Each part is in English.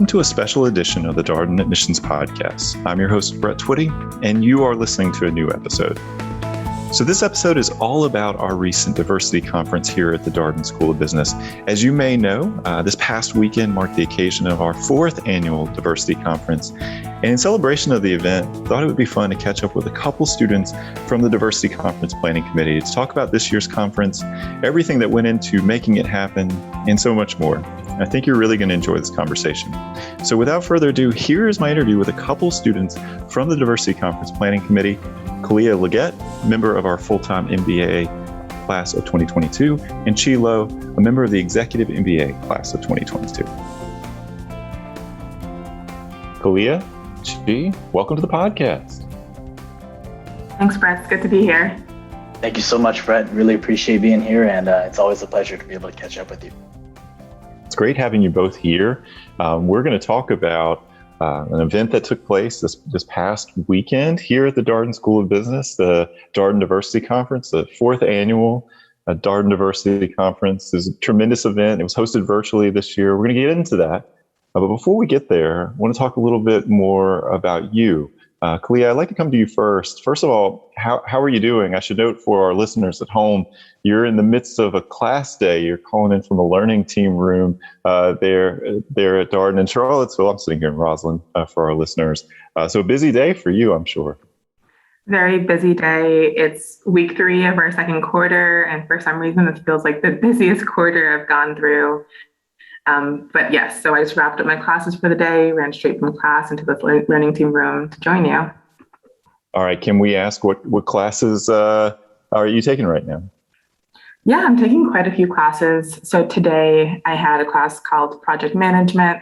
Welcome to a special edition of the Darden Admissions podcast. I'm your host, Brett Twitty, and you are listening to a new episode. So this episode is all about our recent diversity conference here at the Darden School of Business. As you may know, this past weekend marked the occasion of our fourth annual diversity conference. And in celebration of the event, I thought it would be fun to catch up with a couple students from the Diversity Conference Planning Committee to talk about this year's conference, everything that went into making it happen, and so much more. I think you're really going to enjoy this conversation. So without further ado, here is my interview with a couple students from the Diversity Conference Planning Committee, Khaliyah Legette, member of our full-time MBA class of 2022, and Chi Lo, a member of the Executive MBA class of 2022. Khaliyah, Chi, welcome to the podcast. Thanks, Brett. It's good to be here. Thank you so much, Brett. Really appreciate being here, and it's always a pleasure to be able to catch up with you. It's great having you both here. We're going to talk about an event that took place this past weekend here at the Darden School of Business, the Darden Diversity Conference, the fourth annual Darden Diversity Conference. It's a tremendous event. It was hosted virtually this year. We're going to get into that. But before we get there, I want to talk a little bit more about you. Khaliyah, I'd like to come to you first. First of all, how are you doing? I should note for our listeners at home, you're in the midst of a class day. You're calling in from a learning team room there at Darden in Charlottesville. I'm sitting here in Roslyn for our listeners. So a busy day for you, I'm sure. Very busy day. It's week 3 of our second quarter, and for some reason, this feels like the busiest quarter I've gone through. But yes, so I just wrapped up my classes for the day, ran straight from class into this learning team room to join you. All right. Can we ask what classes are you taking right now? Yeah, I'm taking quite a few classes. So today I had a class called Project Management.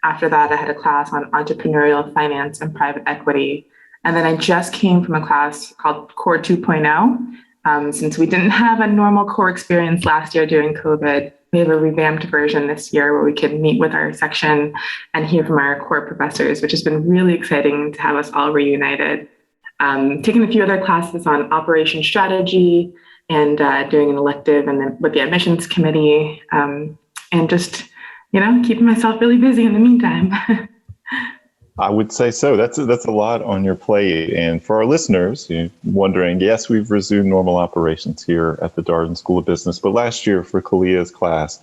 After that, I had a class on Entrepreneurial Finance and Private Equity. And then I just came from a class called Core 2.0. Since we didn't have a normal core experience last year during COVID, we have a revamped version this year where we can meet with our section and hear from our core professors, which has been really exciting to have us all reunited. Taking a few other classes on operation strategy and doing an elective and then with the admissions committee and just, keeping myself really busy in the meantime. I would say so. That's a lot on your plate. And for our listeners wondering, yes, we've resumed normal operations here at the Darden School of Business. But last year for Khaliyah's class,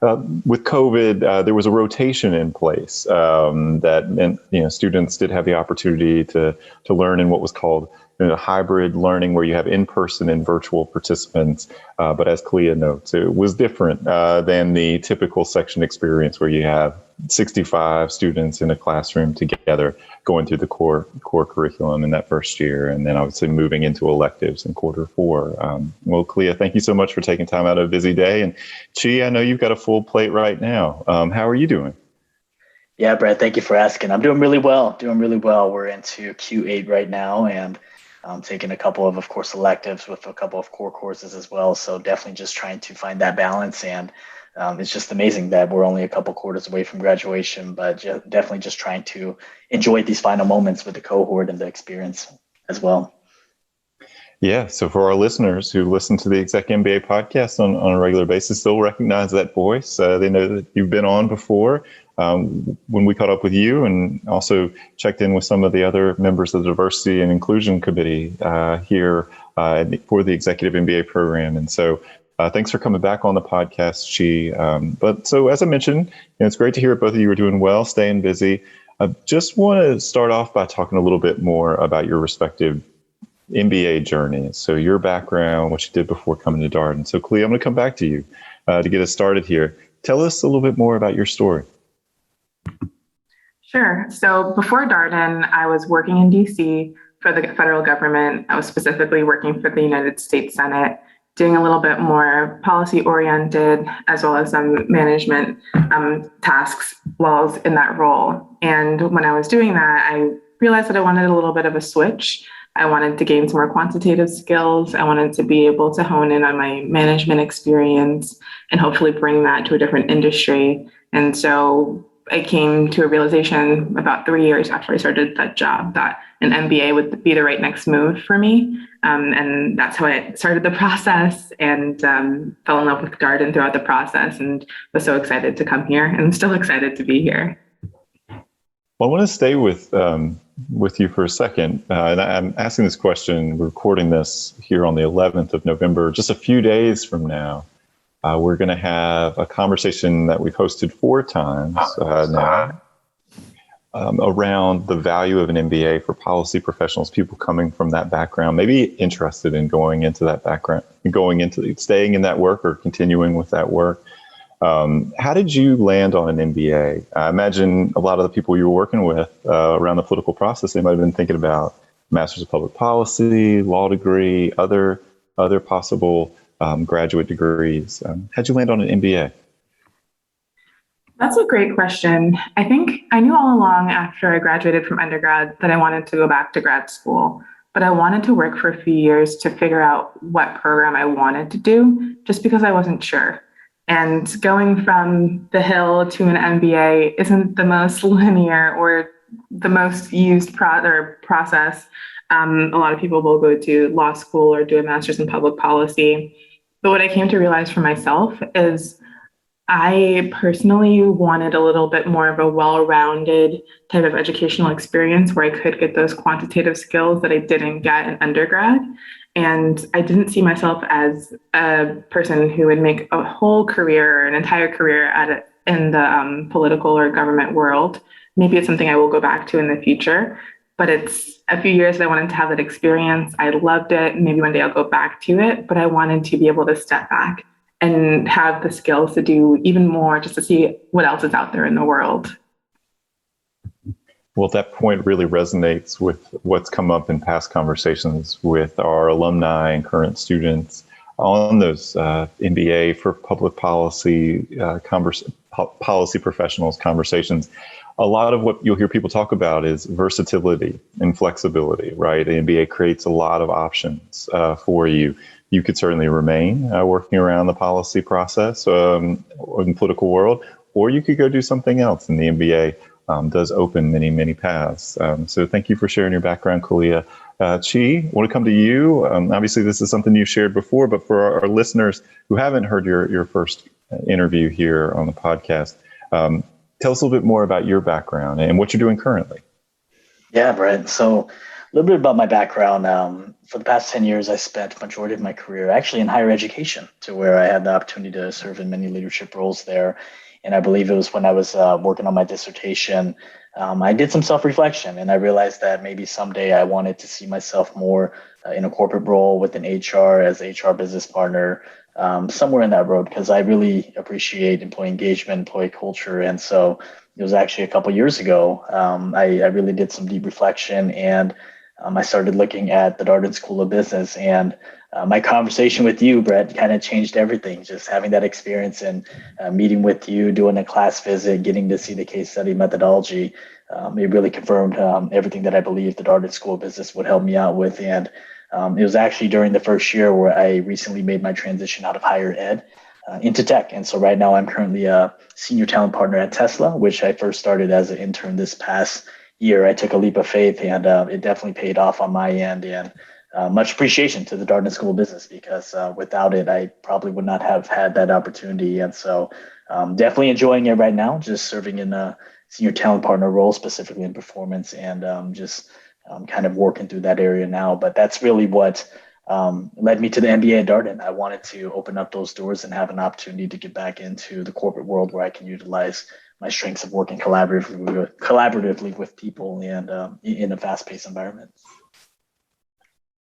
with COVID, there was a rotation in place that meant students did have the opportunity to learn in what was called hybrid learning, where you have in-person and virtual participants. But as Khaliyah notes, it was different than the typical section experience where you have 65 students in a classroom together going through the core curriculum in that first year, and then obviously moving into electives in quarter 4. Well, Khaliyah, thank you so much for taking time out of a busy day. And Chi, I know you've got a full plate right now. How are you doing? Yeah, Brett, thank you for asking. I'm doing really well. We're into Q8 right now, and I'm taking a couple of course, electives with a couple of core courses as well. So definitely just trying to find that balance. And it's just amazing that we're only a couple quarters away from graduation, but definitely just trying to enjoy these final moments with the cohort and the experience as well. Yeah. So for our listeners who listen to the ExecMBA podcast on a regular basis, they'll recognize that voice. They know that you've been on before when we caught up with you, and also checked in with some of the other members of the Diversity and Inclusion Committee here for the Executive MBA program. And so thanks for coming back on the podcast, Chi. But so as I mentioned, it's great to hear both of you are doing well, staying busy. I just want to start off by talking a little bit more about your respective MBA journey. So your background, what you did before coming to Darden. So Khaliyah, I'm going to come back to you to get us started here. Tell us a little bit more about your story. Sure. So before Darden, I was working in DC for the federal government. I was specifically working for the United States Senate, doing a little bit more policy oriented, as well as some management tasks while I was in that role. And when I was doing that, I realized that I wanted a little bit of a switch. I wanted to gain some more quantitative skills. I wanted to be able to hone in on my management experience and hopefully bring that to a different industry. And so I came to a realization about 3 years after I started that job that an MBA would be the right next move for me. And that's how I started the process and fell in love with Darden throughout the process and was so excited to come here and still excited to be here. Well, I want to stay with you for a second. And I'm asking this question, we're recording this here on the 11th of November, just a few days from now. We're going to have a conversation that we've hosted 4 times now around the value of an MBA for policy professionals, people coming from that background, maybe interested in going into that background, staying in that work or continuing with that work. How did you land on an MBA? I imagine a lot of the people you were working with around the political process, they might have been thinking about Masters of Public Policy, law degree, other possible graduate degrees. How'd you land on an MBA? That's a great question. I think I knew all along after I graduated from undergrad that I wanted to go back to grad school, but I wanted to work for a few years to figure out what program I wanted to do, just because I wasn't sure. And going from the Hill to an MBA isn't the most linear or the most used process. A lot of people will go to law school or do a master's in public policy. But what I came to realize for myself is I personally wanted a little bit more of a well-rounded type of educational experience where I could get those quantitative skills that I didn't get in undergrad. And I didn't see myself as a person who would make a whole career, an entire career in the political or government world. Maybe it's something I will go back to in the future, but it's a few years that I wanted to have that experience. I loved it. Maybe one day I'll go back to it, but I wanted to be able to step back and have the skills to do even more, just to see what else is out there in the world. Well, that point really resonates with what's come up in past conversations with our alumni and current students on those MBA for public policy, policy professionals conversations. A lot of what you'll hear people talk about is versatility and flexibility, right? The MBA creates a lot of options for you. You could certainly remain working around the policy process or in the political world, or you could go do something else. And the MBA does open many, many paths. So thank you for sharing your background, Khaliyah. Chi, I want to come to you. Obviously, this is something you shared before, but for our listeners who haven't heard your first interview here on the podcast, tell us a little bit more about your background and what you're doing currently. Yeah, Brett. So a little bit about my background. For the past 10 years, I spent the majority of my career actually in higher education, to where I had the opportunity to serve in many leadership roles there. And I believe it was when I was working on my dissertation, I did some self-reflection, and I realized that maybe someday I wanted to see myself more in a corporate role within HR as HR business partner, somewhere in that road, because I really appreciate employee engagement, employee culture. And so it was actually a couple of years ago, I really did some deep reflection, and I started looking at the Darden School of Business. And my conversation with you, Brett, kind of changed everything. Just having that experience and meeting with you, doing a class visit, getting to see the case study methodology, it really confirmed everything that I believed the Darden School of Business would help me out with. And it was actually during the first year where I recently made my transition out of higher ed into tech. And so right now I'm currently a senior talent partner at Tesla, which I first started as an intern this past year. I took a leap of faith, and it definitely paid off on my end. And much appreciation to the Darden School of Business, because without it, I probably would not have had that opportunity. And so definitely enjoying it right now, just serving in a senior talent partner role, specifically in performance, and just kind of working through that area now. But that's really what led me to the MBA at Darden. I wanted to open up those doors and have an opportunity to get back into the corporate world where I can utilize my strengths of working collaboratively with people and in a fast-paced environment.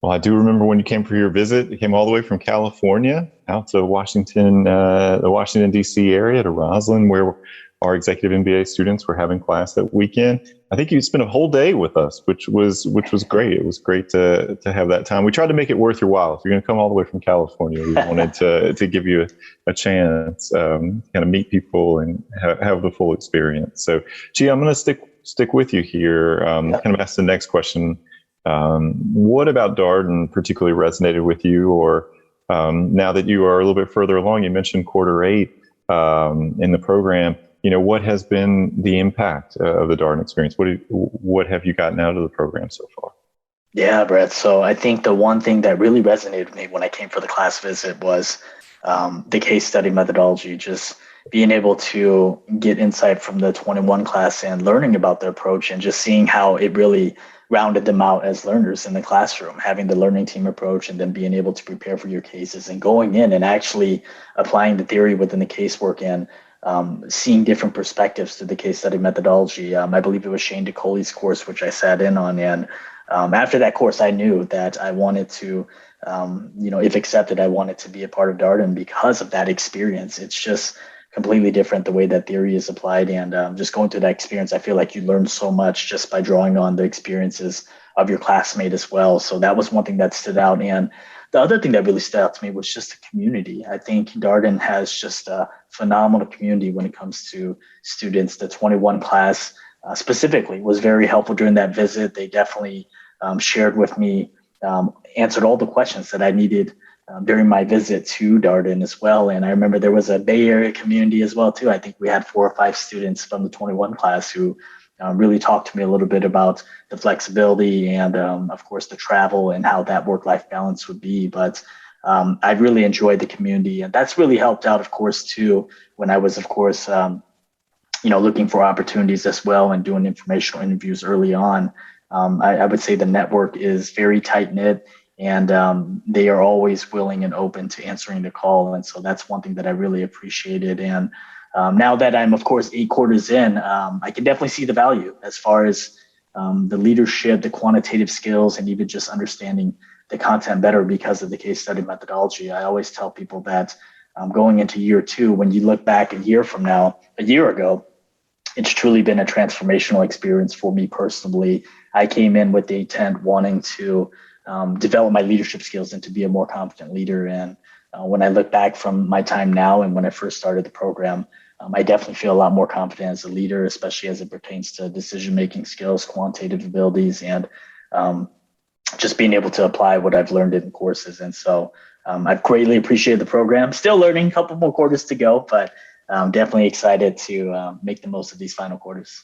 Well, I do remember when you came for your visit. You came all the way from California out to Washington, the Washington, D.C. area, to Roslyn, where our Executive MBA students were having class that weekend. I think you spent a whole day with us, which was great. It was great to have that time. We tried to make it worth your while. If you're going to come all the way from California, we wanted to give you a chance, kind of meet people and have the full experience. So, Chi, I'm going to stick with you here. Kind of ask the next question. What about Darden particularly resonated with you, or now that you are a little bit further along? You mentioned quarter 8 in the program. What has been the impact of the Darden experience? What have you gotten out of the program so far? Yeah, Brett. So I think the one thing that really resonated with me when I came for the class visit was the case study methodology. Just being able to get insight from the 21 class and learning about their approach and just seeing how it really rounded them out as learners in the classroom, having the learning team approach and then being able to prepare for your cases and going in and actually applying the theory within the casework and seeing different perspectives to the case study methodology. I believe it was Shane DeColey's course, which I sat in on. And after that course, I knew that I wanted to, if accepted, I wanted to be a part of Darden because of that experience. It's just completely different the way that theory is applied. And just going through that experience, I feel like you learn so much just by drawing on the experiences of your classmate as well. So that was one thing that stood out. And the other thing that really stood out to me was just the community. I think Darden has just a phenomenal community when it comes to students. The 21 class specifically was very helpful during that visit. They definitely shared with me, answered all the questions that I needed during my visit to Darden as well. And I remember there was a Bay Area community as well too. I think we had 4 or 5 students from the 21 class who really talked to me a little bit about the flexibility and of course the travel and how that work-life balance would be. But I really enjoyed the community, and that's really helped out, of course, too, when I was, of course, looking for opportunities as well and doing informational interviews early on. I would say the network is very tight-knit, and they are always willing and open to answering the call. And so that's one thing that I really appreciated. And now that I'm, of course, 8 quarters in, I can definitely see the value as far as the leadership, the quantitative skills, and even just understanding the content better because of the case study methodology. I always tell people that going into year 2, when you look back a year from now, a year ago, it's truly been a transformational experience for me personally. I came in with the intent wanting to develop my leadership skills and to be a more competent leader. And when I look back from my time now and when I first started the program, I definitely feel a lot more confident as a leader, especially as it pertains to decision-making skills, quantitative abilities, and just being able to apply what I've learned in courses. And so I've greatly appreciated the program. Still learning, a couple more quarters to go, but I'm definitely excited to make the most of these final quarters.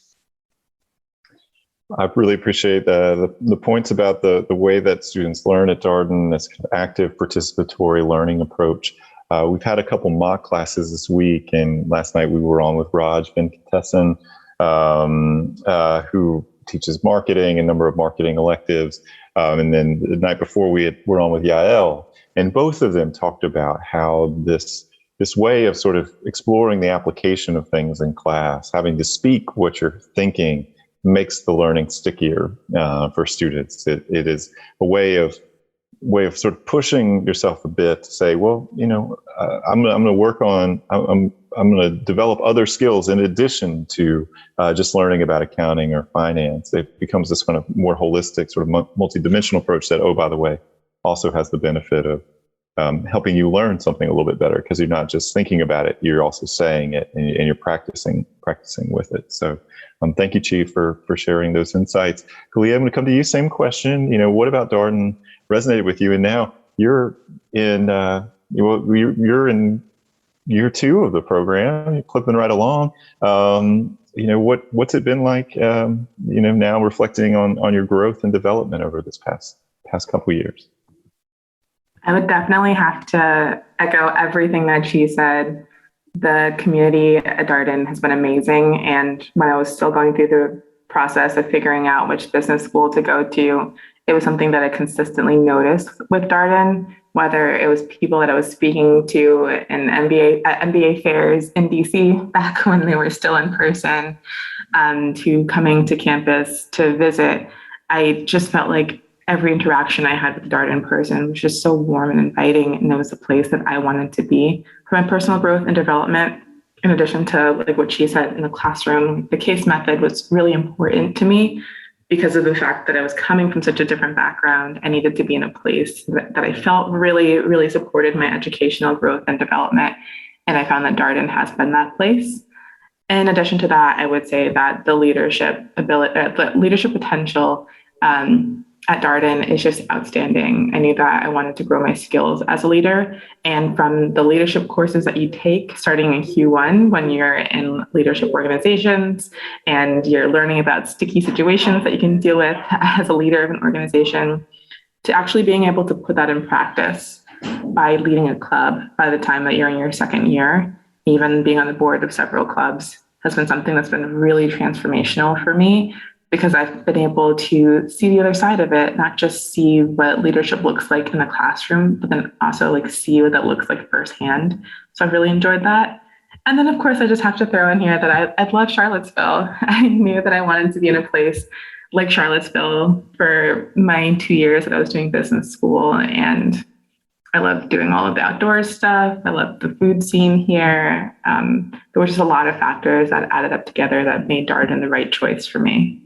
I really appreciate the points about the way that students learn at Darden, this kind of active participatory learning approach. We've had a couple mock classes this week, and last night we were on with Raj Venkatesan, who teaches marketing, a number of marketing electives. And then the night before we're on with Yael, and both of them talked about how this way of sort of exploring the application of things in class, having to speak what you're thinking, makes the learning stickier for students. It is a way of sort of pushing yourself a bit to say, well, I'm going to work on, I'm going to develop other skills in addition to just learning about accounting or finance. It becomes this kind of more holistic, sort of multidimensional approach that, oh, by the way, also has the benefit of helping you learn something a little bit better, because you're not just thinking about it, you're also saying it, and you're practicing with it. So thank you, Chief, for sharing those insights. Khaliyah, I'm going to come to you. Same question. What about Darden resonated with you? And now you're in you're in year 2 of the program. You're clipping right along. What's it been like? Now reflecting on your growth and development over this past couple of years. I would definitely have to echo everything that she said. The community at Darden has been amazing. And when I was still going through the process of figuring out which business school to go to, it was something that I consistently noticed with Darden, whether it was people that I was speaking to in MBA fairs in DC back when they were still in person, to coming to campus to visit. I just felt like every interaction I had with the Darden person was just so warm and inviting, and it was a place that I wanted to be for my personal growth and development. In addition to like what she said in the classroom, the case method was really important to me because of the fact that I was coming from such a different background. I needed to be in a place that I felt really, really supported my educational growth and development. And I found that Darden has been that place. In addition to that, I would say that the leadership potential at Darden is just outstanding. I knew that I wanted to grow my skills as a leader. And from the leadership courses that you take starting in Q1, when you're in leadership organizations and you're learning about sticky situations that you can deal with as a leader of an organization, to actually being able to put that in practice by leading a club by the time that you're in your second year, even being on the board of several clubs has been something that's been really transformational for me, because I've been able to see the other side of it, not just see what leadership looks like in the classroom, but then also like see what that looks like firsthand. So I've really enjoyed that. And then, of course, I just have to throw in here that I love Charlottesville. I knew that I wanted to be in a place like Charlottesville for my 2 years that I was doing business school. And I love doing all of the outdoor stuff. I love the food scene here. There were just a lot of factors that added up together that made Darden the right choice for me.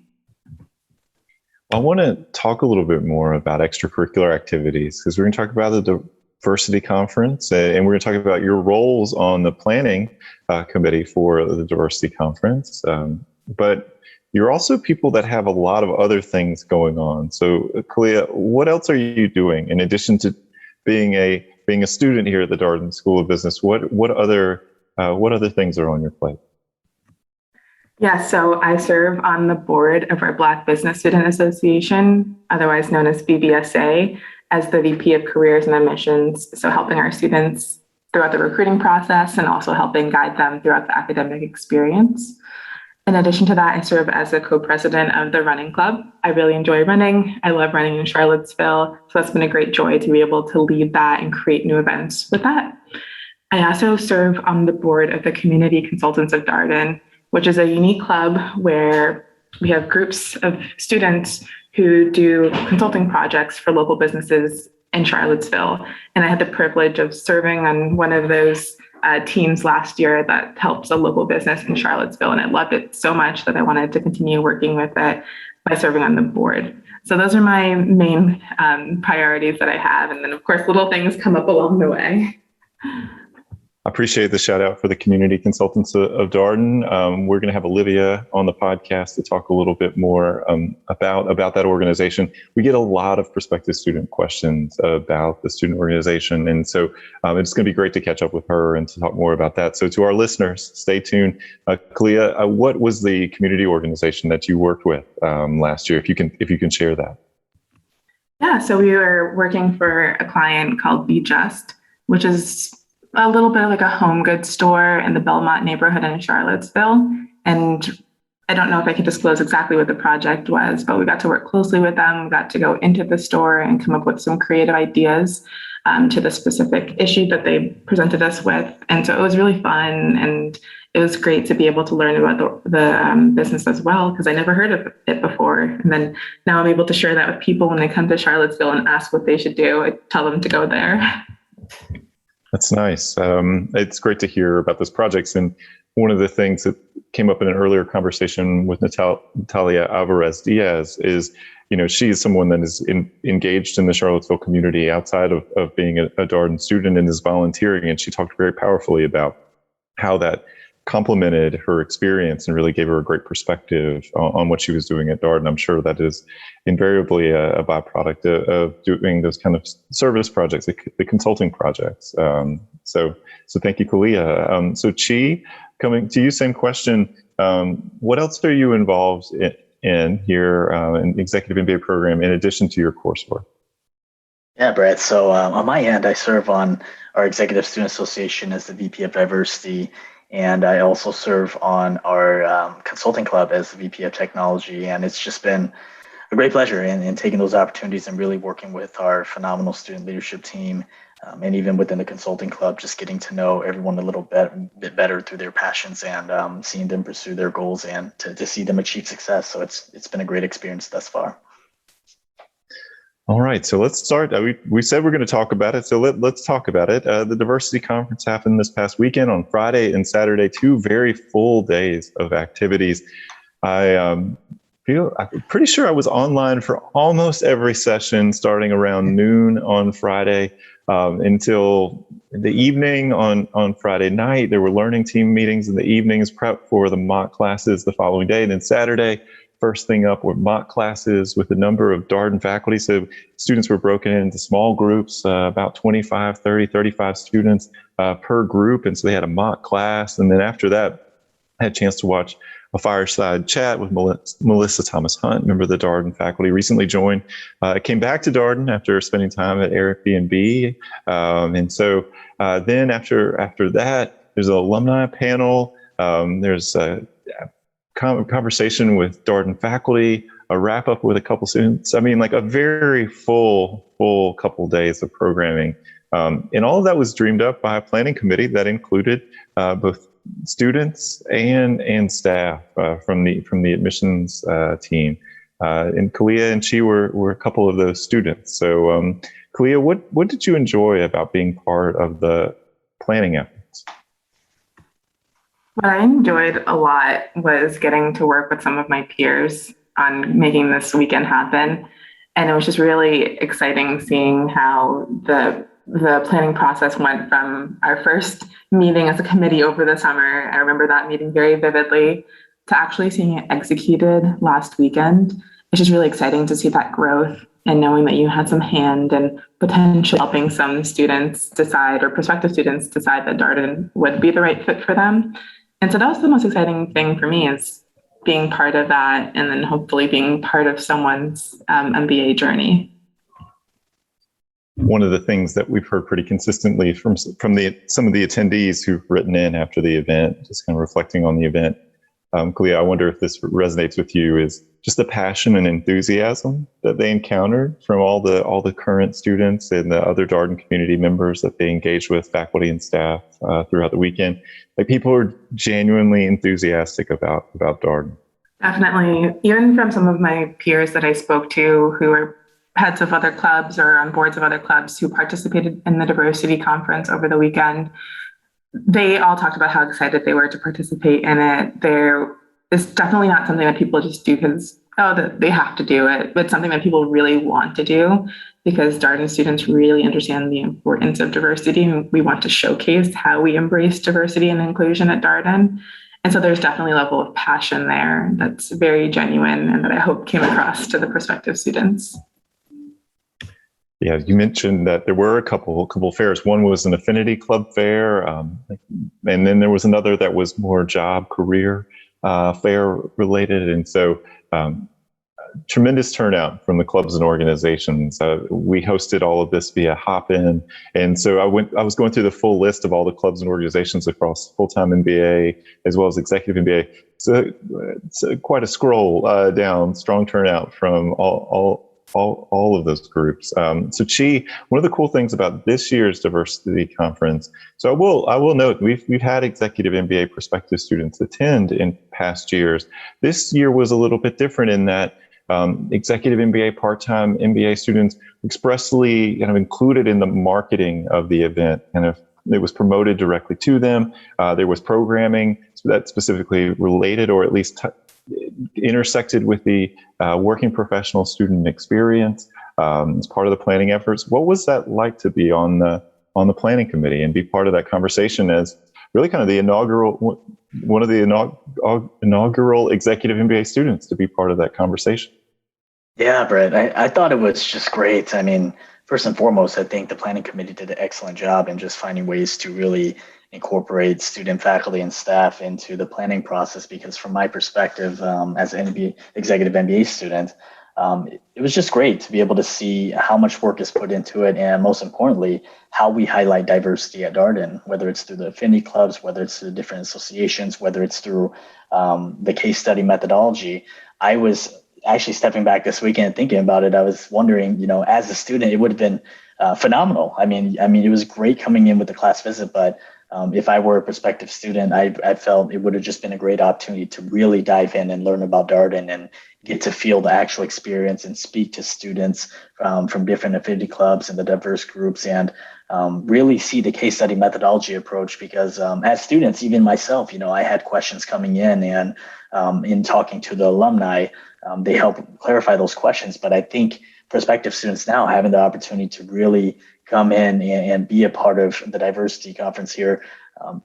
I want to talk a little bit more about extracurricular activities, because we're going to talk about the Diversity Conference, and we're going to talk about your roles on the planning committee for the Diversity Conference. But you're also people that have a lot of other things going on. So, Khaliyah, what else are you doing in addition to being a student here at the Darden School of Business? What other things are on your plate? Yeah, so I serve on the board of our Black Business Student Association, otherwise known as BBSA, as the VP of Careers and Admissions. So helping our students throughout the recruiting process and also helping guide them throughout the academic experience. In addition to that, I serve as a co-president of the running club. I really enjoy running. I love running in Charlottesville. So that's been a great joy to be able to lead that and create new events with that. I also serve on the board of the Community Consultants of Darden, which is a unique club where we have groups of students who do consulting projects for local businesses in Charlottesville. And I had the privilege of serving on one of those teams last year that helps a local business in Charlottesville. And I loved it so much that I wanted to continue working with it by serving on the board. So those are my main priorities that I have. And then, of course, little things come up along the way. I appreciate the shout out for the Community Consultants of Darden. We're going to have Olivia on the podcast to talk a little bit more about that organization. We get a lot of prospective student questions about the student organization. And so it's going to be great to catch up with her and to talk more about that. So to our listeners, stay tuned. Khaliyah, what was the community organization that you worked with last year, if you can share that? Yeah, so we were working for a client called Be Just, which is a little bit like a home goods store in the Belmont neighborhood in Charlottesville. And I don't know if I can disclose exactly what the project was, but we got to work closely with them. We got to go into the store and come up with some creative ideas to the specific issue that they presented us with. And so it was really fun. And it was great to be able to learn about the business as well, because I never heard of it before. And then now I'm able to share that with people when they come to Charlottesville and ask what they should do. I tell them to go there. That's nice. It's great to hear about those projects. And one of the things that came up in an earlier conversation with Natalia Alvarez Diaz is, she is someone that is engaged in the Charlottesville community outside of being a Darden student and is volunteering. And she talked very powerfully about how that complemented her experience and really gave her a great perspective on what she was doing at Darden. I'm sure that is invariably a byproduct of doing those kind of service projects, the consulting projects. So thank you, Khaliyah. So Chi, coming to you, same question. What else are you involved in here in the Executive MBA program in addition to your coursework? Yeah, Brett. So on my end, I serve on our Executive Student Association as the VP of Diversity. And I also serve on our consulting club as the VP of Technology. And it's just been a great pleasure in taking those opportunities and really working with our phenomenal student leadership team. And even within the consulting club, just getting to know everyone a little bit better through their passions and seeing them pursue their goals and to see them achieve success. So it's been a great experience thus far. All right, so let's start. We said we're going to talk about it, so let's talk about it. The Diversity Conference happened this past weekend on Friday and Saturday, 2 very full days of activities. I'm pretty sure I was online for almost every session, starting around noon on Friday until the evening on Friday night. There were learning team meetings in the evenings, prep for the mock classes the following day, and then Saturday, first thing up were mock classes with a number of Darden faculty. So students were broken into small groups, about 25, 30, 35 students per group. And so they had a mock class. And then after that, I had a chance to watch a fireside chat with Melissa Thomas Hunt, member of the Darden faculty, recently joined. Came back to Darden after spending time at Airbnb. And so then after that, there's an alumni panel. There's a conversation with Darden faculty, a wrap up with a couple students. I mean, like a very full couple days of programming. And all of that was dreamed up by a planning committee that included both students and staff from the admissions team. And Khaliyah and she were a couple of those students. So, Khaliyah, what did you enjoy about being part of the planning efforts? What I enjoyed a lot was getting to work with some of my peers on making this weekend happen. And it was just really exciting seeing how the planning process went from our first meeting as a committee over the summer. I remember that meeting very vividly, to actually seeing it executed last weekend. It's just really exciting to see that growth and knowing that you had some hand in potentially helping some students decide, or prospective students decide, that Darden would be the right fit for them. And so that was the most exciting thing for me, is being part of that, and then hopefully being part of someone's MBA journey. One of the things that we've heard pretty consistently from some of the attendees who've written in after the event, just kind of reflecting on the event, Khaliyah, I wonder if this resonates with you, is just the passion and enthusiasm that they encountered from all the current students and the other Darden community members that they engaged with, faculty and staff, throughout the weekend. Like, people are genuinely enthusiastic about Darden. Definitely. Even from some of my peers that I spoke to, who are heads of other clubs or on boards of other clubs, who participated in the diversity conference over the weekend, they all talked about how excited they were to participate in it. It's definitely not something that people just do because, they have to do it, but something that people really want to do, because Darden students really understand the importance of diversity, and we want to showcase how we embrace diversity and inclusion at Darden. And so there's definitely a level of passion there that's very genuine, and that I hope came across to the prospective students. Yeah, you mentioned that there were a couple fairs. One was an affinity club fair, and then there was another that was more job career fair related. And so tremendous turnout from the clubs and organizations. We hosted all of this via Hopin. And so I was going through the full list of all the clubs and organizations across full-time MBA as well as executive MBA. So it's quite a scroll down, strong turnout from all of those groups. So Chi, one of the cool things about this year's diversity conference, so I will note, we've had executive MBA prospective students attend in past years. This year was a little bit different in that executive MBA, part-time MBA students expressly kind of included in the marketing of the event. It was promoted directly to them. There was programming that specifically related, or at least intersected with the working professional student experience as part of the planning efforts. What was that like to be on the planning committee and be part of that conversation as really kind of one of the inaugural executive MBA students to be part of that conversation? Yeah, Brett, I thought it was just great. I mean, first and foremost, I think the planning committee did an excellent job in just finding ways to really incorporate student, faculty, and staff into the planning process, because from my perspective, as an executive MBA student, it was just great to be able to see how much work is put into it, and most importantly, how we highlight diversity at Darden, whether it's through the affinity clubs, whether it's through different associations, whether it's through the case study methodology. I was actually stepping back this weekend and thinking about it. I was wondering, as a student, it would have been phenomenal. I mean, it was great coming in with the class visit, but if I were a prospective student, I felt it would have just been a great opportunity to really dive in and learn about Darden and get to feel the actual experience and speak to students from different affinity clubs and the diverse groups, and really see the case study methodology approach. Because as students, even myself, I had questions coming in, and in talking to the alumni, they help clarify those questions. But I think prospective students now having the opportunity to really come in and be a part of the diversity conference here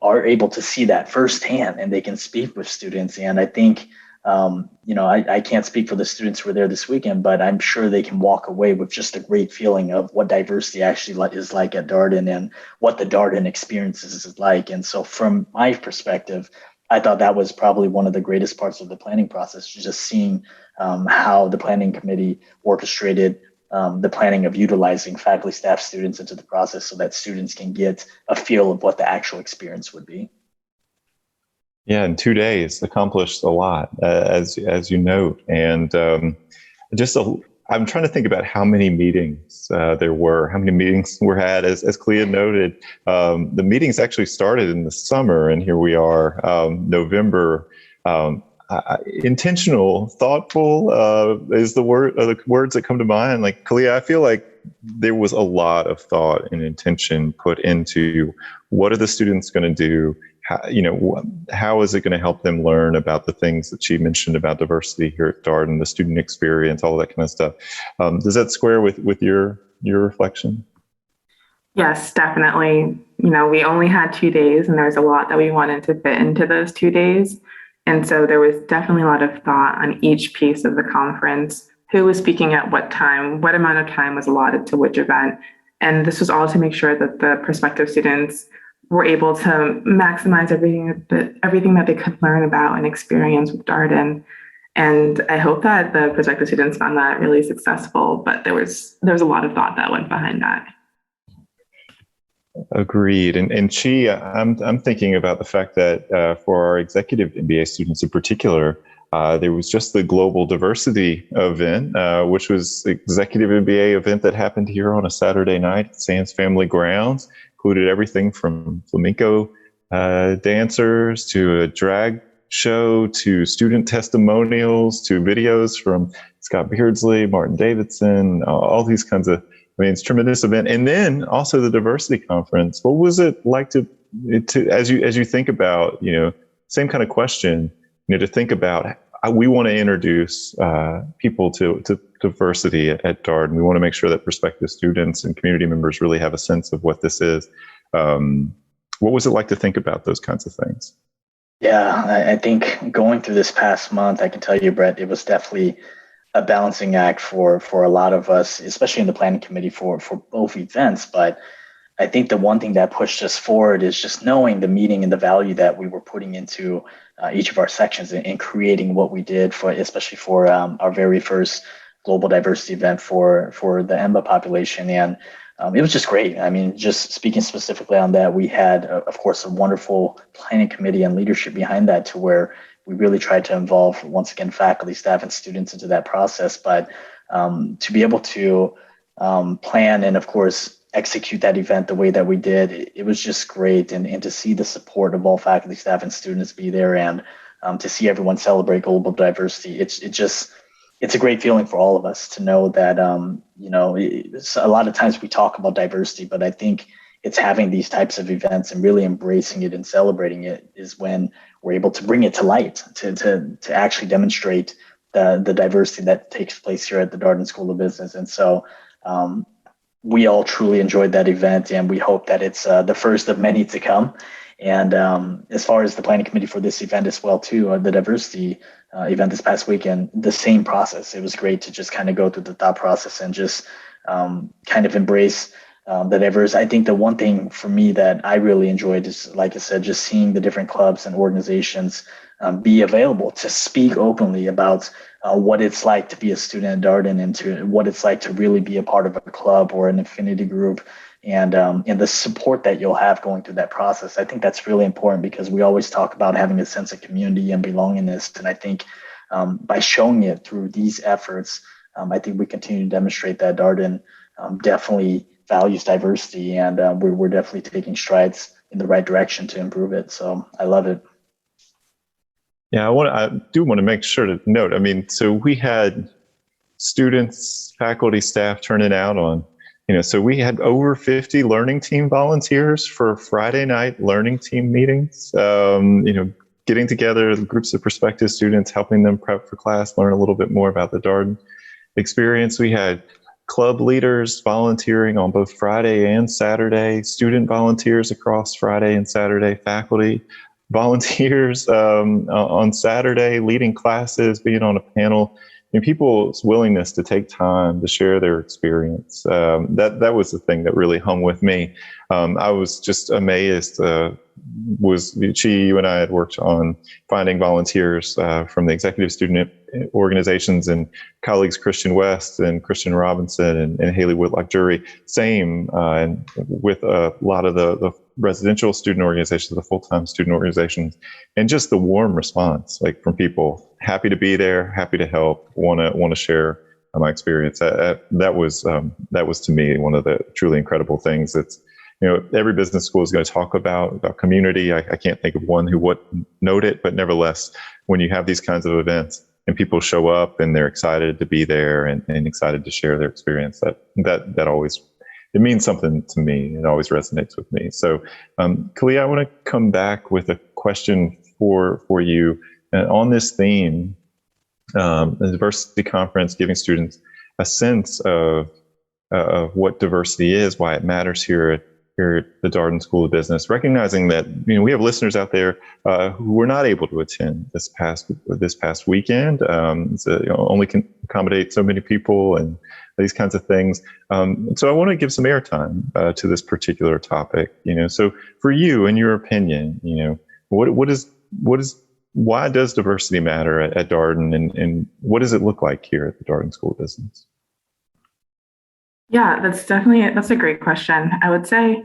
are able to see that firsthand, and they can speak with students. And I think, I can't speak for the students who were there this weekend, but I'm sure they can walk away with just a great feeling of what diversity actually is like at Darden, and what the Darden experiences is like. And so from my perspective, I thought that was probably one of the greatest parts of the planning process, just seeing how the planning committee orchestrated the planning of utilizing faculty, staff, students into the process so that students can get a feel of what the actual experience would be. Yeah, in 2 days, accomplished a lot, as you note, and I'm trying to think about how many meetings there were, how many meetings were had. As Khaliyah noted, the meetings actually started in the summer, and here we are, November. Intentional, thoughtful is the words that come to mind. Like, Khaliyah, I feel like there was a lot of thought and intention put into what are the students going to do. How is it going to help them learn about the things that she mentioned about diversity here at Darden, the student experience, all that kind of stuff. Does that square with your reflection? Yes, definitely. We only had 2 days, and there was a lot that we wanted to fit into those 2 days. And so there was definitely a lot of thought on each piece of the conference, who was speaking at what time, what amount of time was allotted to which event. And this was all to make sure that the prospective students were able to maximize everything that they could learn about and experience with Darden. And I hope that the prospective students found that really successful, but there was a lot of thought that went behind that. Agreed. And I'm thinking about the fact that for our Executive MBA students in particular, there was just the Global Diversity event, which was Executive MBA event that happened here on a Saturday night at Sands Family Grounds. Included everything from flamenco dancers to a drag show to student testimonials to videos from Scott Beardsley, Martin Davidson, all these kinds of, it's a tremendous event. And then also the diversity conference. What was it like to as you think about, same kind of question, to think about, we want to introduce people to diversity at Darden. We want to make sure that prospective students and community members really have a sense of what this is. What was it like to think about those kinds of things? Yeah, I think going through this past month, I can tell you, Brett, it was definitely a balancing act for a lot of us, especially in the planning committee for both events. But I think the one thing that pushed us forward is just knowing the meaning and the value that we were putting into each of our sections and creating what we did especially for our very first global diversity event for the EMBA population. And it was just great. Just speaking specifically on that, we had, of course, a wonderful planning committee and leadership behind that, to where we really tried to involve, once again, faculty, staff, and students into that process. But to be able to plan and, of course, execute that event the way that we did, it was just great. And to see the support of all faculty, staff, and students be there, and to see everyone celebrate global diversity, it's a great feeling for all of us to know that, a lot of times we talk about diversity, but I think it's having these types of events and really embracing it and celebrating it is when we're able to bring it to light, to actually demonstrate the diversity that takes place here at the Darden School of Business. And so we all truly enjoyed that event, and we hope that it's the first of many to come. And as far as the planning committee for this event as well, too, the diversity event this past weekend, the same process. It was great to just kind of go through the thought process and just kind of embrace the diverse. I think the one thing for me that I really enjoyed is, like I said, just seeing the different clubs and organizations be available to speak openly about what it's like to be a student at Darden, and to what it's like to really be a part of a club or an affinity group, and the support that you'll have going through that process. I think that's really important, because we always talk about having a sense of community and belongingness. And I think by showing it through these efforts, I think we continue to demonstrate that Darden definitely values diversity, and we're definitely taking strides in the right direction to improve it. So I love it. Yeah, I do want to make sure to note, so we had students, faculty, staff turning out on, so we had over 50 learning team volunteers for Friday night learning team meetings, getting together groups of prospective students, helping them prep for class, learn a little bit more about the Darden experience. We had club leaders volunteering on both Friday and Saturday, student volunteers across Friday and Saturday, faculty volunteers on Saturday, leading classes, being on a panel, and people's willingness to take time to share their experience. That was the thing that really hung with me. I was just amazed. You and I had worked on finding volunteers from the Executive Student organizations and colleagues, Christian West and Christian Robinson and Haley Whitlock Jury, same, and with a lot of the residential student organizations, the full-time student organizations, and just the warm response, like from people happy to be there, happy to help, want to share my experience. That was to me one of the truly incredible things. That's, every business school is going to talk about community. I can't think of one who wouldn't note it, but nevertheless, when you have these kinds of events and people show up and they're excited to be there and excited to share their experience, that always, it means something to me. It always resonates with me. So, Khaliyah, I want to come back with a question for you on this theme, the diversity conference, giving students a sense of what diversity is, why it matters here at the Darden School of Business, recognizing that we have listeners out there who were not able to attend this past weekend. Only can accommodate so many people and these kinds of things. So I want to give some airtime to this particular topic. So for you, in your opinion, why does diversity matter at Darden, and what does it look like here at the Darden School of Business? Yeah, that's a great question. I would say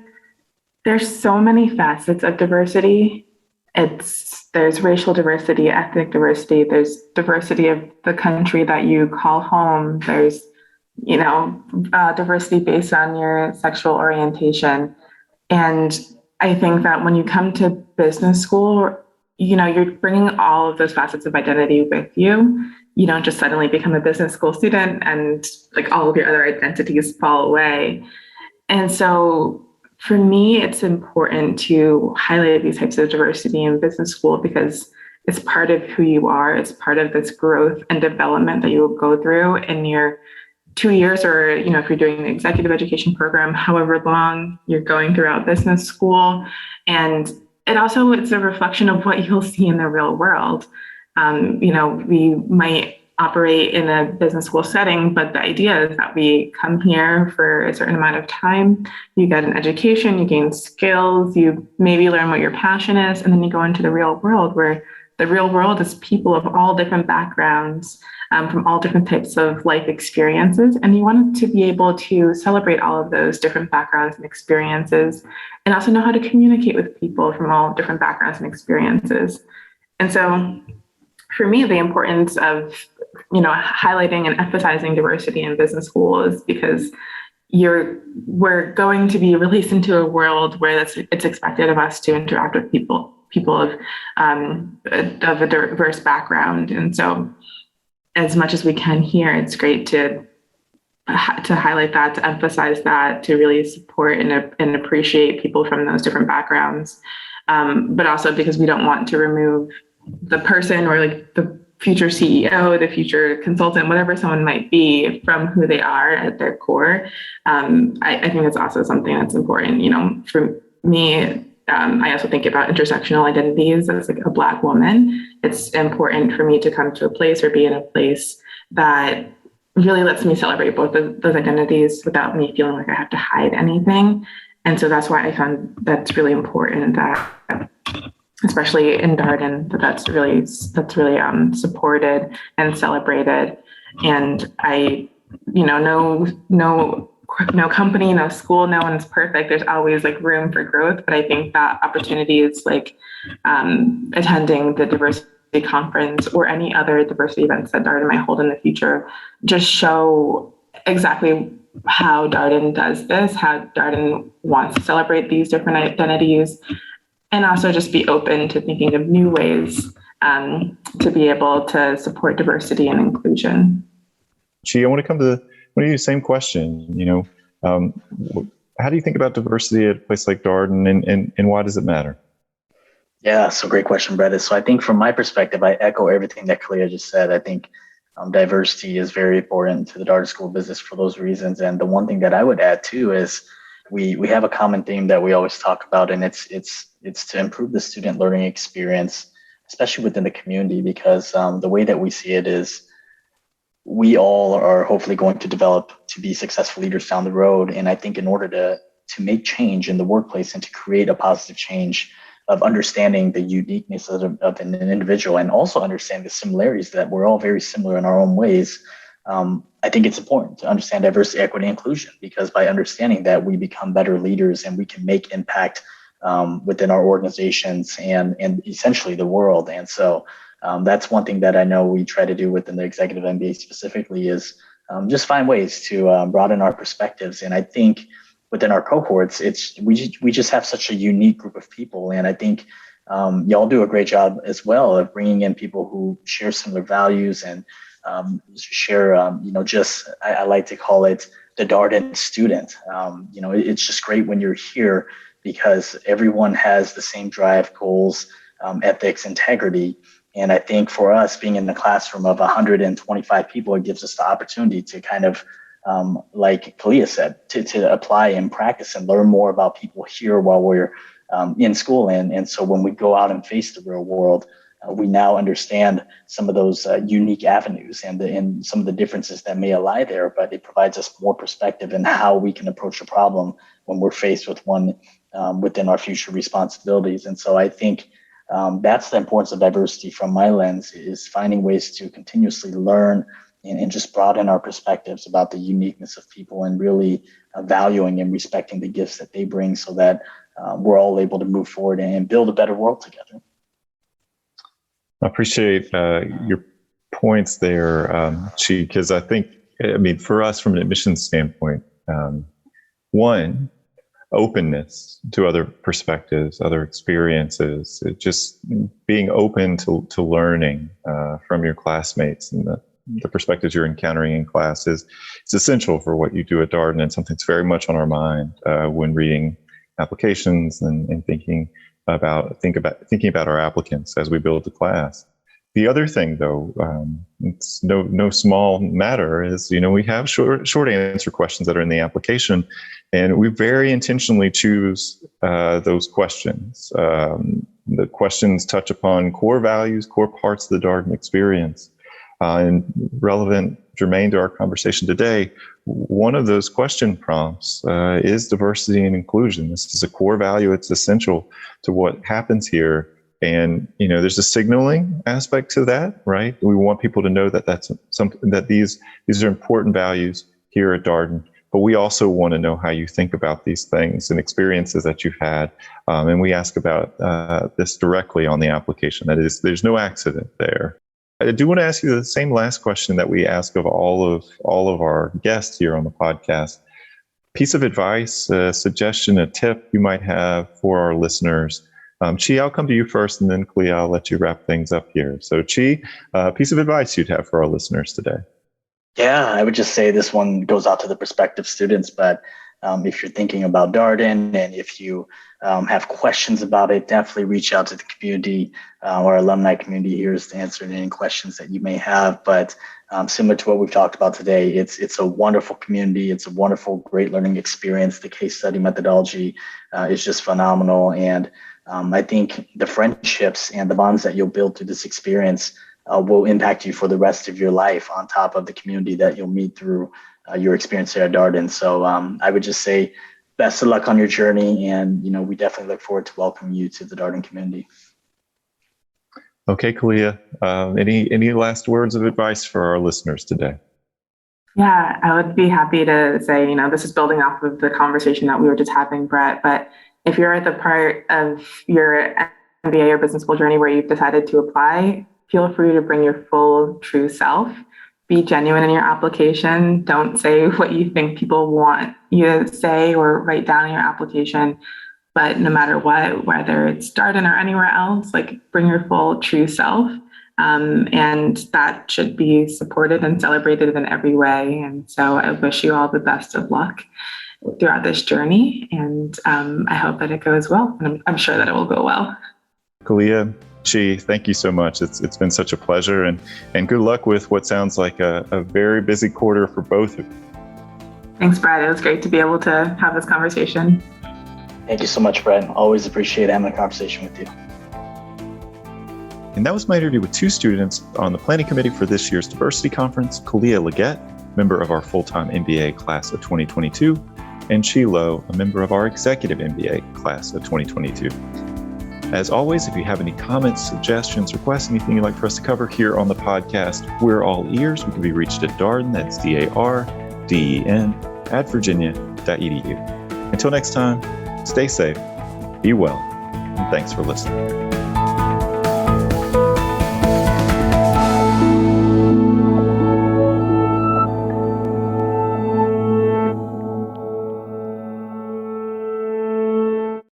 there's so many facets of diversity. There's racial diversity, ethnic diversity, there's diversity of the country that you call home. There's, diversity based on your sexual orientation. And I think that when you come to business school, you're bringing all of those facets of identity with you. You don't just suddenly become a business school student and like all of your other identities fall away. And so for me, it's important to highlight these types of diversity in business school because it's part of who you are. It's part of this growth and development that you will go through in your 2 years, or, if you're doing the executive education program, however long you're going throughout business school. And it's a reflection of what you'll see in the real world. We might operate in a business school setting, but the idea is that we come here for a certain amount of time, you get an education, you gain skills, you maybe learn what your passion is, and then you go into the real world, where the real world is people of all different backgrounds, from all different types of life experiences. And you want to be able to celebrate all of those different backgrounds and experiences, and also know how to communicate with people from all different backgrounds and experiences. And so for me, the importance of, highlighting and emphasizing diversity in business school is because we're going to be released into a world where it's expected of us to interact with people of a diverse background. And so as much as we can here, it's great to highlight that, to emphasize that, to really support and appreciate people from those different backgrounds. But also because we don't want to remove the person or like the future CEO, the future consultant, whatever someone might be, from who they are at their core. I think it's also something that's important. For me, I also think about intersectional identities as like a Black woman. It's important for me to come to a place or be in a place that really lets me celebrate both of those identities without me feeling like I have to hide anything. And so that's why I found that's really important, that especially in Darden, that's really supported and celebrated. And no company, no school, no one's perfect. There's always like room for growth. But I think that opportunities like attending the diversity conference or any other diversity events that Darden might hold in the future just show exactly how Darden does this, how Darden wants to celebrate these different identities, and also just be open to thinking of new ways to be able to support diversity and inclusion. Chi, I want to come to the same question. How do you think about diversity at a place like Darden, and why does it matter? Yeah, so great question, Brett. So I think from my perspective, I echo everything that Khaliyah just said. I think diversity is very important to the Darden School of Business for those reasons. And the one thing that I would add too is we have a common theme that we always talk about, and it's to improve the student learning experience, especially within the community, because the way that we see it is we all are hopefully going to develop to be successful leaders down the road. And I think in order to make change in the workplace and to create a positive change, understanding the uniqueness of an individual, and also understand the similarities that we're all very similar in our own ways. I think it's important to understand diversity, equity, and inclusion, because by understanding that, we become better leaders and we can make impact within our organizations and essentially the world. And so that's one thing that I know we try to do within the Executive MBA specifically is just find ways to broaden our perspectives. And I think within our cohorts, we just have such a unique group of people. And I think y'all do a great job as well of bringing in people who share similar values and share, I like to call it the Darden student. It's just great when you're here because everyone has the same drive, goals, ethics, integrity. And I think for us, being in the classroom of 125 people, it gives us the opportunity to kind of, like Khaliyah said, to apply and practice and learn more about people here while we're in school. And so when we go out and face the real world, we now understand some of those unique avenues and some of the differences that may lie there, but it provides us more perspective in how we can approach a problem when we're faced with one within our future responsibilities. And so I think that's the importance of diversity from my lens, is finding ways to continuously learn and just broaden our perspectives about the uniqueness of people and really valuing and respecting the gifts that they bring so that we're all able to move forward and build a better world together. I appreciate your points there, Chi, because I think, for us from an admissions standpoint, one, openness to other perspectives, other experiences, just being open to learning from your classmates and the perspectives you're encountering in class is essential for what you do at Darden, and something that's very much on our mind when reading applications and thinking about our applicants as we build the class. The other thing, though, it's no small matter, is we have short answer questions that are in the application, and we very intentionally choose those questions. The questions touch upon core values, core parts of the Darden experience, and germane to our conversation today. One of those question prompts is diversity and inclusion. This is a core value. It's essential to what happens here. And, there's a signaling aspect to that, right? We want people to know that that's something, that these are important values here at Darden, but we also want to know how you think about these things and experiences that you've had. And we ask about this directly on the application. That is, there's no accident there. I do want to ask you the same last question that we ask of all of our guests here on the podcast. Piece of advice, a suggestion, a tip you might have for our listeners. Chi, I'll come to you first, and then Khaliyah, I'll let you wrap things up here. So Chi, piece of advice you'd have for our listeners today. Yeah, I would just say this one goes out to the prospective students, but if you're thinking about Darden and if you have questions about it, definitely reach out to the community. Our alumni community here is to answer any questions that you may have. But similar to what we've talked about today, it's a wonderful community. It's a wonderful, great learning experience. The case study methodology is just phenomenal. And I think the friendships and the bonds that you'll build through this experience will impact you for the rest of your life, on top of the community that you'll meet through your experience here at Darden. So I would just say best of luck on your journey. And, we definitely look forward to welcoming you to the Darden community. Okay, Khaliyah, any last words of advice for our listeners today? Yeah, I would be happy to say, this is building off of the conversation that we were just having, Brett, but if you're at the part of your MBA or business school journey where you've decided to apply, feel free to bring your full, true self. Be genuine in your application. Don't say what you think people want you to say or write down in your application. But no matter what, whether it's Darden or anywhere else, bring your full, true self. And that should be supported and celebrated in every way. And so I wish you all the best of luck throughout this journey. And I hope that it goes well. And I'm sure that it will go well. Khaliyah, Chi, thank you so much. It's been such a pleasure, and good luck with what sounds like a very busy quarter for both of you. Thanks, Brett. It was great to be able to have this conversation. Thank you so much, Brett. Always appreciate having a conversation with you. And that was my interview with two students on the planning committee for this year's Diversity Conference, Khaliyah Legette, member of our full-time MBA class of 2022, and Chi Lo, a member of our Executive MBA class of 2022. As always, if you have any comments, suggestions, requests, anything you'd like for us to cover here on the podcast, we're all ears. We can be reached at Darden, that's DARDEN, @virginia.edu. Until next time, stay safe, be well, and thanks for listening.